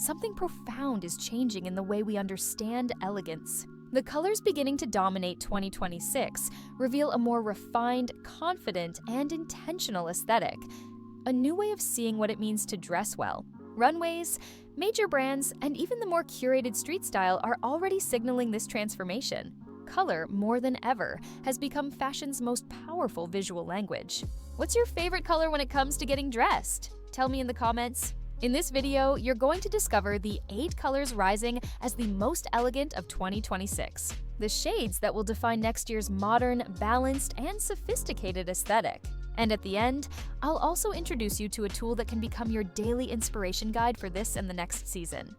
something profound is changing in the way we understand elegance. The colors beginning to dominate 2026 reveal a more refined, confident, and intentional aesthetic, a new way of seeing what it means to dress well. Runways, major brands, and even the more curated street style are already signaling this transformation. Color, more than ever, has become fashion's most powerful visual language. What's your favorite color when it comes to getting dressed? Tell me in the comments. In this video, you're going to discover the 8 colors rising as the most elegant of 2026, the shades that will define next year's modern, balanced, and sophisticated aesthetic. And at the end, I'll also introduce you to a tool that can become your daily inspiration guide for this and the next season.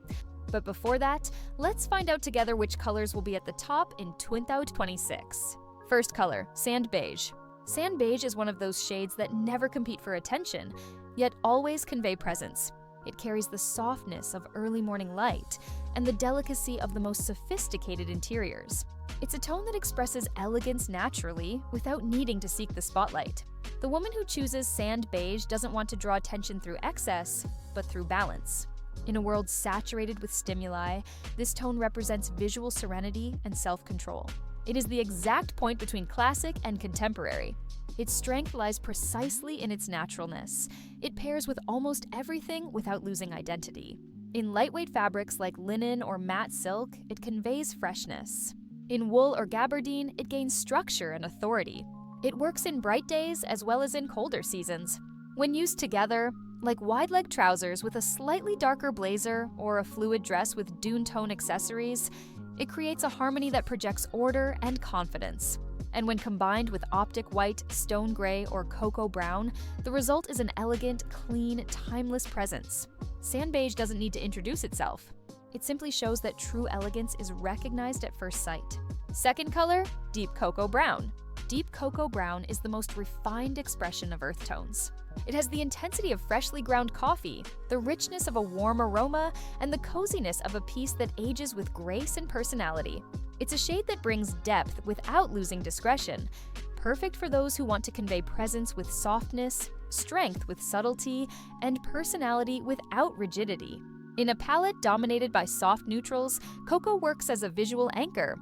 But before that, let's find out together which colors will be at the top in 2026. First color, sand beige. Sand beige is one of those shades that never compete for attention, yet always convey presence. It carries the softness of early morning light and the delicacy of the most sophisticated interiors. It's a tone that expresses elegance naturally without needing to seek the spotlight. The woman who chooses sand beige doesn't want to draw attention through excess, but through balance. In a world saturated with stimuli, this tone represents visual serenity and self-control. It is the exact point between classic and contemporary. Its strength lies precisely in its naturalness. It pairs with almost everything without losing identity. In lightweight fabrics like linen or matte silk, it conveys freshness. In wool or gabardine, it gains structure and authority. It works in bright days as well as in colder seasons. When used together, like wide-leg trousers with a slightly darker blazer or a fluid dress with dune tone accessories, it creates a harmony that projects order and confidence. And when combined with optic white, stone gray, or cocoa brown, the result is an elegant, clean, timeless presence. Sand beige doesn't need to introduce itself. It simply shows that true elegance is recognized at first sight. Second color, deep cocoa brown. Deep cocoa brown is the most refined expression of earth tones. It has the intensity of freshly ground coffee, the richness of a warm aroma, and the coziness of a piece that ages with grace and personality. It's a shade that brings depth without losing discretion, perfect for those who want to convey presence with softness, strength with subtlety, and personality without rigidity. In a palette dominated by soft neutrals, cocoa works as a visual anchor.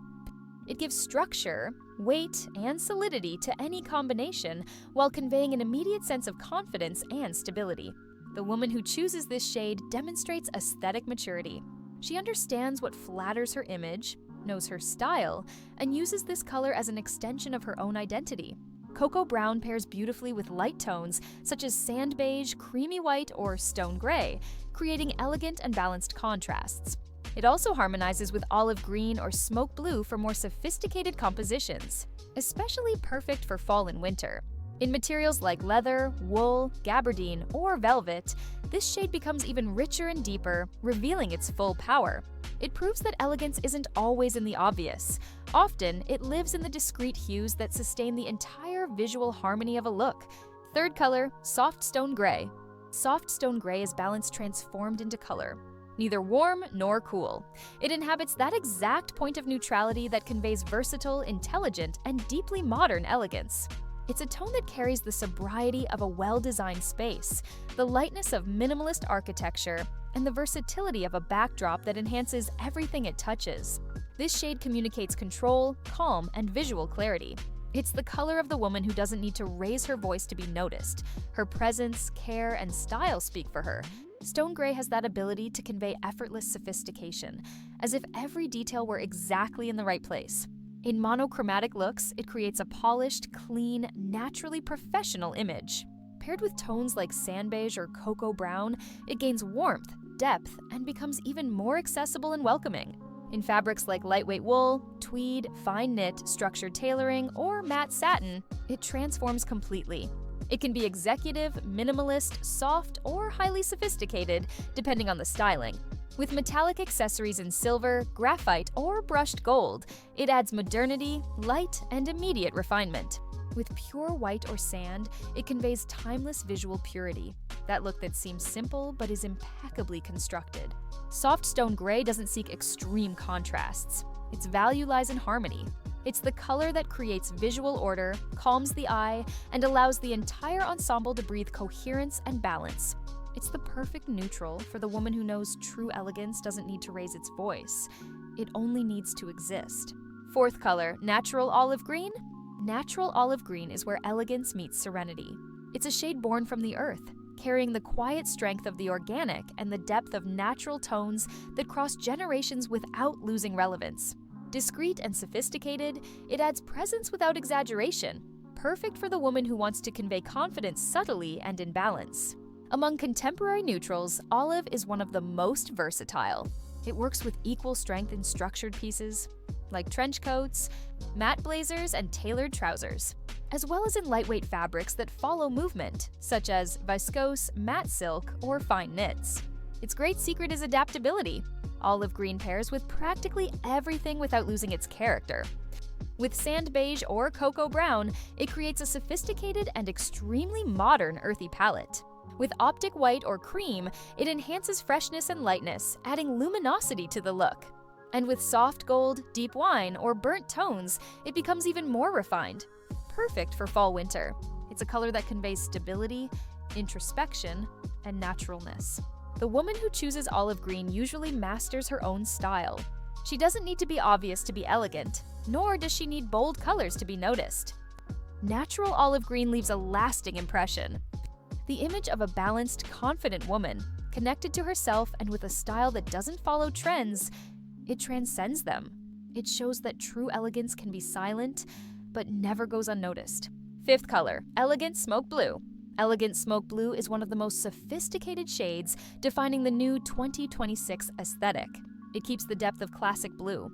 It gives structure, weight, and solidity to any combination while conveying an immediate sense of confidence and stability. The woman who chooses this shade demonstrates aesthetic maturity. She understands what flatters her image, knows her style, and uses this color as an extension of her own identity. Cocoa brown pairs beautifully with light tones such as sand beige, creamy white, or stone gray, creating elegant and balanced contrasts. It also harmonizes with olive green or smoke blue for more sophisticated compositions, especially perfect for fall and winter. In materials like leather, wool, gabardine, or velvet, this shade becomes even richer and deeper, revealing its full power. It proves that elegance isn't always in the obvious. Often, it lives in the discreet hues that sustain the entire visual harmony of a look. Third color, soft stone gray. Soft stone gray is balance transformed into color. Neither warm nor cool. It inhabits that exact point of neutrality that conveys versatile, intelligent, and deeply modern elegance. It's a tone that carries the sobriety of a well-designed space, the lightness of minimalist architecture, and the versatility of a backdrop that enhances everything it touches. This shade communicates control, calm, and visual clarity. It's the color of the woman who doesn't need to raise her voice to be noticed. Her presence, care, and style speak for her. Stone gray has that ability to convey effortless sophistication, as if every detail were exactly in the right place. In monochromatic looks, it creates a polished, clean, naturally professional image. Paired with tones like sand beige or cocoa brown, it gains warmth, depth, and becomes even more accessible and welcoming. In fabrics like lightweight wool, tweed, fine knit, structured tailoring, or matte satin, it transforms completely. It can be executive, minimalist, soft, or highly sophisticated, depending on the styling. With metallic accessories in silver, graphite, or brushed gold, it adds modernity, light, and immediate refinement. With pure white or sand, it conveys timeless visual purity, that look that seems simple but is impeccably constructed. Soft stone gray doesn't seek extreme contrasts. Its value lies in harmony. It's the color that creates visual order, calms the eye, and allows the entire ensemble to breathe coherence and balance. It's the perfect neutral for the woman who knows true elegance doesn't need to raise its voice. It only needs to exist. Fourth color, natural olive green. Natural olive green is where elegance meets serenity. It's a shade born from the earth, carrying the quiet strength of the organic and the depth of natural tones that cross generations without losing relevance. Discreet and sophisticated, it adds presence without exaggeration, perfect for the woman who wants to convey confidence subtly and in balance. Among contemporary neutrals, olive is one of the most versatile. It works with equal strength in structured pieces, like trench coats, matte blazers, and tailored trousers, as well as in lightweight fabrics that follow movement, such as viscose, matte silk, or fine knits. Its great secret is adaptability. Olive green pairs with practically everything without losing its character. With sand beige or cocoa brown, it creates a sophisticated and extremely modern earthy palette. With optic white or cream, it enhances freshness and lightness, adding luminosity to the look. And with soft gold, deep wine, or burnt tones, it becomes even more refined. Perfect for fall-winter. It's a color that conveys stability, introspection, and naturalness. The woman who chooses olive green usually masters her own style. She doesn't need to be obvious to be elegant, nor does she need bold colors to be noticed. Natural olive green leaves a lasting impression. The image of a balanced, confident woman, connected to herself and with a style that doesn't follow trends, it transcends them. It shows that true elegance can be silent, but never goes unnoticed. Fifth color, elegant smoke blue. Elegant smoke blue is one of the most sophisticated shades, defining the new 2026 aesthetic. It keeps the depth of classic blue,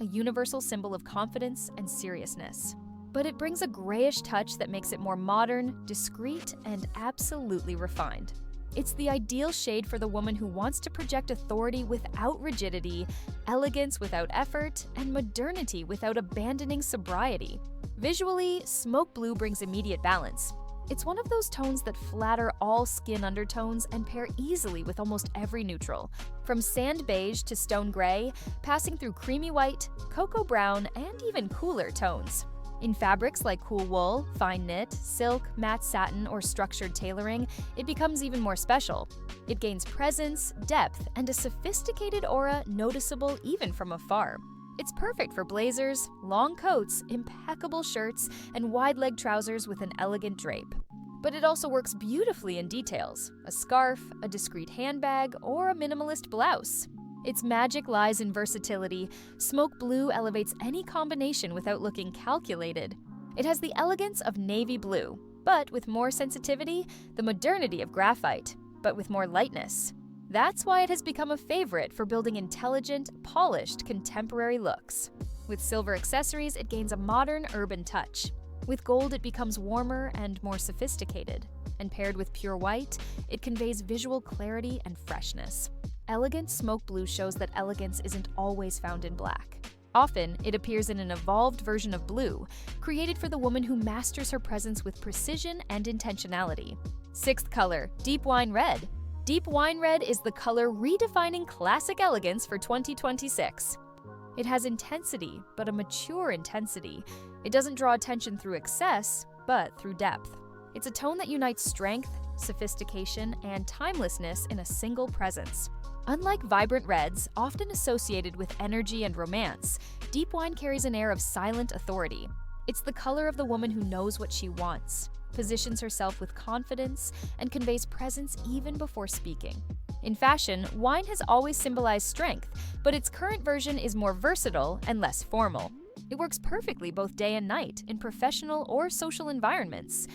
a universal symbol of confidence and seriousness. But it brings a grayish touch that makes it more modern, discreet, and absolutely refined. It's the ideal shade for the woman who wants to project authority without rigidity, elegance without effort, and modernity without abandoning sobriety. Visually, smoke blue brings immediate balance. It's one of those tones that flatter all skin undertones and pair easily with almost every neutral, from sand beige to stone gray, passing through creamy white, cocoa brown, and even cooler tones. In fabrics like cool wool, fine knit, silk, matte satin, or structured tailoring, it becomes even more special. It gains presence, depth, and a sophisticated aura noticeable even from afar. It's perfect for blazers, long coats, impeccable shirts, and wide-leg trousers with an elegant drape. But it also works beautifully in details: a scarf, a discreet handbag, or a minimalist blouse. Its magic lies in versatility. Smoke blue elevates any combination without looking calculated. It has the elegance of navy blue, but with more sensitivity, the modernity of graphite, but with more lightness. That's why it has become a favorite for building intelligent, polished, contemporary looks. With silver accessories, it gains a modern, urban touch. With gold, it becomes warmer and more sophisticated. And paired with pure white, it conveys visual clarity and freshness. Elegant smoke blue shows that elegance isn't always found in black. Often, it appears in an evolved version of blue, created for the woman who masters her presence with precision and intentionality. Sixth color, deep wine red. Deep wine red is the color redefining classic elegance for 2026. It has intensity, but a mature intensity. It doesn't draw attention through excess, but through depth. It's a tone that unites strength, sophistication, and timelessness in a single presence. Unlike vibrant reds, often associated with energy and romance, deep wine carries an air of silent authority. It's the color of the woman who knows what she wants, positions herself with confidence, and conveys presence even before speaking. In fashion, wine has always symbolized strength, but its current version is more versatile and less formal. It works perfectly both day and night in professional or social environments,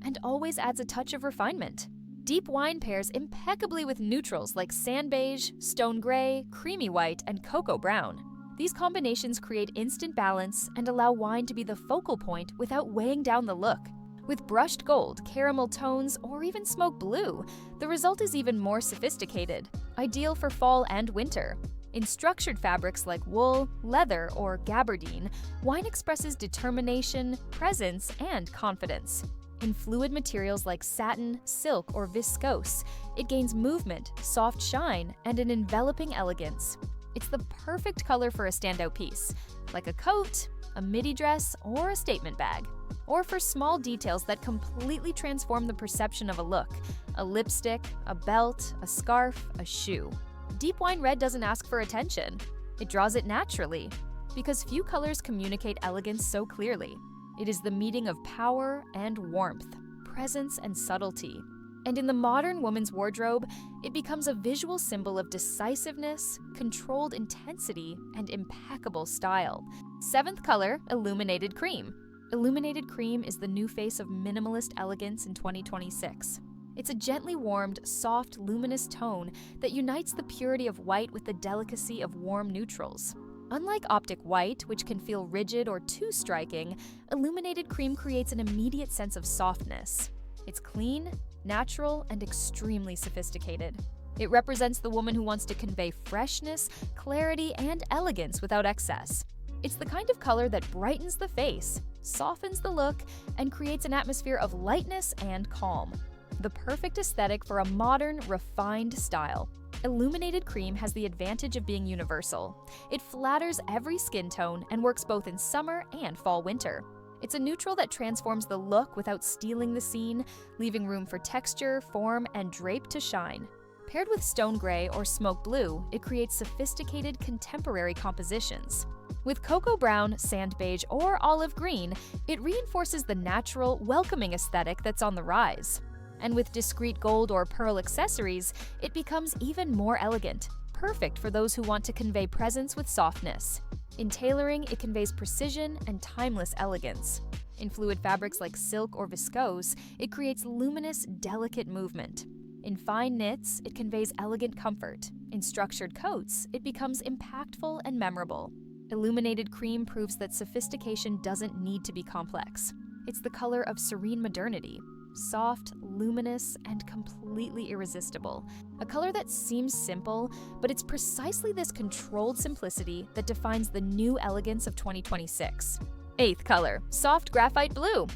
and always adds a touch of refinement. Deep wine pairs impeccably with neutrals like sand beige, stone gray, creamy white, and cocoa brown. These combinations create instant balance and allow wine to be the focal point without weighing down the look. With brushed gold, caramel tones, or even smoke blue, the result is even more sophisticated, ideal for fall and winter. In structured fabrics like wool, leather, or gabardine, wine expresses determination, presence, and confidence. In fluid materials like satin, silk, or viscose, it gains movement, soft shine, and an enveloping elegance. It's the perfect color for a standout piece, like a coat, a midi dress, or a statement bag. or for small details that completely transform the perception of a look: a lipstick, a belt, a scarf, a shoe. Deep wine red doesn't ask for attention. It draws it naturally, because few colors communicate elegance so clearly. It is the meeting of power and warmth, presence and subtlety. And in the modern woman's wardrobe, it becomes a visual symbol of decisiveness, controlled intensity, and impeccable style. 7th color, illuminated cream. Illuminated cream is the new face of minimalist elegance in 2026. It's a gently warmed, soft, luminous tone that unites the purity of white with the delicacy of warm neutrals. Unlike optic white, which can feel rigid or too striking, illuminated cream creates an immediate sense of softness. It's clean, natural, and extremely sophisticated. It represents the woman who wants to convey freshness, clarity, and elegance without excess. It's the kind of color that brightens the face, softens the look, and creates an atmosphere of lightness and calm. The perfect aesthetic for a modern, refined style. Illuminated cream has the advantage of being universal. It flatters every skin tone and works both in summer and fall-winter. It's a neutral that transforms the look without stealing the scene, leaving room for texture, form, and drape to shine. Paired with stone gray or smoke blue, it creates sophisticated contemporary compositions. With cocoa brown, sand beige, or olive green, it reinforces the natural, welcoming aesthetic that's on the rise. And with discreet gold or pearl accessories, it becomes even more elegant, perfect for those who want to convey presence with softness. In tailoring, it conveys precision and timeless elegance. In fluid fabrics like silk or viscose, it creates luminous, delicate movement. In fine knits, it conveys elegant comfort. In structured coats, it becomes impactful and memorable. Illuminated cream proves that sophistication doesn't need to be complex. It's the color of serene modernity. Soft, luminous, and completely irresistible. A color that seems simple, but it's precisely this controlled simplicity that defines the new elegance of 2026. 8th color, soft graphite blue.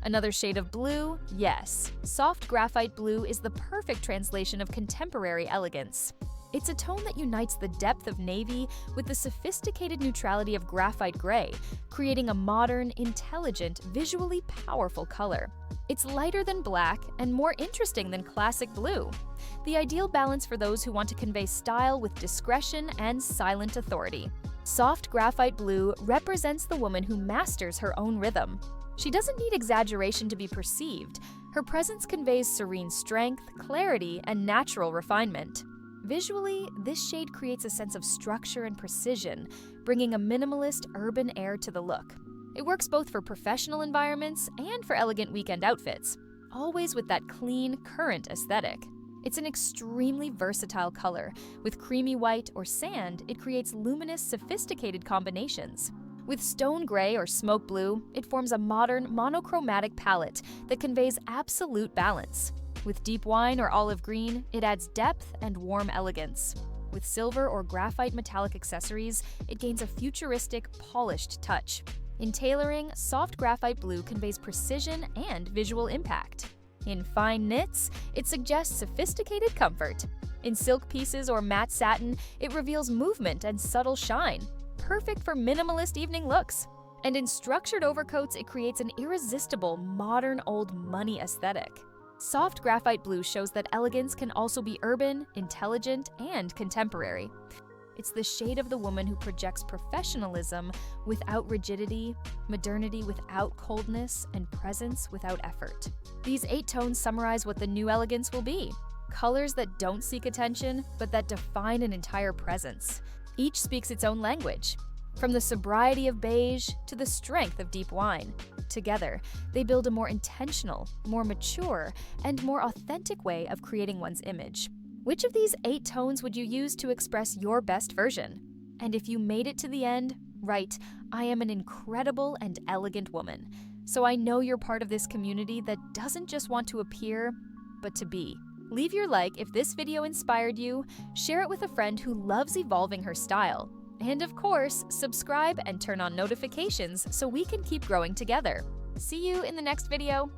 Another shade of blue? Yes. Soft graphite blue is the perfect translation of contemporary elegance. It's a tone that unites the depth of navy with the sophisticated neutrality of graphite gray, creating a modern, intelligent, visually powerful color. It's lighter than black and more interesting than classic blue. The ideal balance for those who want to convey style with discretion and silent authority. Soft graphite blue represents the woman who masters her own rhythm. She doesn't need exaggeration to be perceived. Her presence conveys serene strength, clarity, and natural refinement. Visually, this shade creates a sense of structure and precision, bringing a minimalist, urban air to the look. It works both for professional environments and for elegant weekend outfits, always with that clean, current aesthetic. It's an extremely versatile color. With creamy white or sand, it creates luminous, sophisticated combinations. With stone gray or smoke blue, it forms a modern, monochromatic palette that conveys absolute balance. With deep wine or olive green, it adds depth and warm elegance. With silver or graphite metallic accessories, it gains a futuristic, polished touch. In tailoring, soft graphite blue conveys precision and visual impact. In fine knits, it suggests sophisticated comfort. In silk pieces or matte satin, it reveals movement and subtle shine, perfect for minimalist evening looks. And in structured overcoats, it creates an irresistible, modern old money aesthetic. Soft graphite blue shows that elegance can also be urban, intelligent, and contemporary. It's the shade of the woman who projects professionalism without rigidity, modernity without coldness, and presence without effort. These 8 tones summarize what the new elegance will be. Colors that don't seek attention, but that define an entire presence. Each speaks its own language. From the sobriety of beige to the strength of deep wine. Together, they build a more intentional, more mature, and more authentic way of creating one's image. Which of these 8 tones would you use to express your best version? And if you made it to the end, write, "I am an incredible and elegant woman." So I know you're part of this community that doesn't just want to appear, but to be. Leave your like if this video inspired you, share it with a friend who loves evolving her style. And of course, subscribe and turn on notifications so we can keep growing together. See you in the next video.